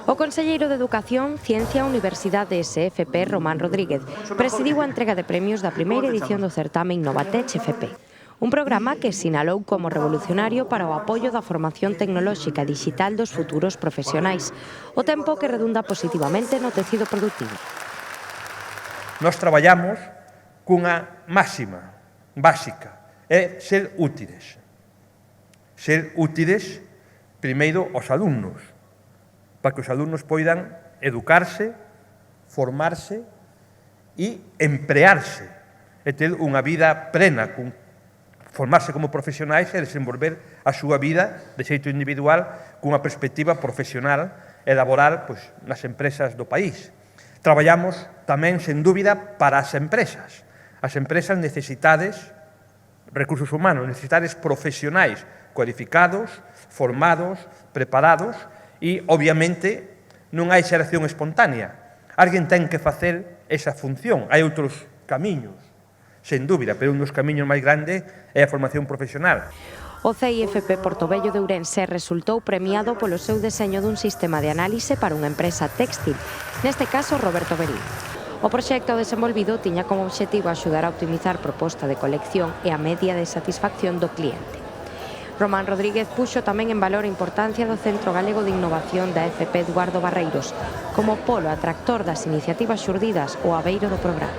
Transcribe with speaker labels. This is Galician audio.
Speaker 1: O conselleiro de Educación, Ciencia, Universidades e FP, Román Rodríguez, presidiu a entrega de premios da primeira edición do certame Innovatech FP. Un programa que sinalou como revolucionario para o apoio da formación tecnolóxica e digital dos futuros profesionais, o tempo que redunda positivamente no tecido produtivo.
Speaker 2: Nós traballamos cunha máxima básica, é ser útiles. Ser útiles, primeiro, aos alumnos, para que os alumnos poidan educarse, formarse e emprearse, e ter unha vida plena, formarse como profesionais e desenvolver a súa vida de xeito individual cunha perspectiva profesional e laboral nas empresas do país. Traballamos tamén, sen dúbida, para as empresas. As empresas necesitades recursos humanos, necesitades profesionais cualificados, formados, preparados e, obviamente, non hai xeración espontánea. Alguén ten que facer esa función. Hai outros camiños, sen dúbida, pero un dos camiños máis grandes é a formación profesional.
Speaker 1: O CIFP Portobello de Ourense resultou premiado polo seu deseño dun sistema de análise para unha empresa téxtil, neste caso Roberto Berín. O proxecto desenvolvido tiña como obxectivo axudar a optimizar proposta de colección e a media de satisfacción do cliente. Román Rodríguez puxo tamén en valor a importancia do Centro Galego de Innovación da FP Eduardo Barreiros como polo atractor das iniciativas xurdidas ao abeiro do programa.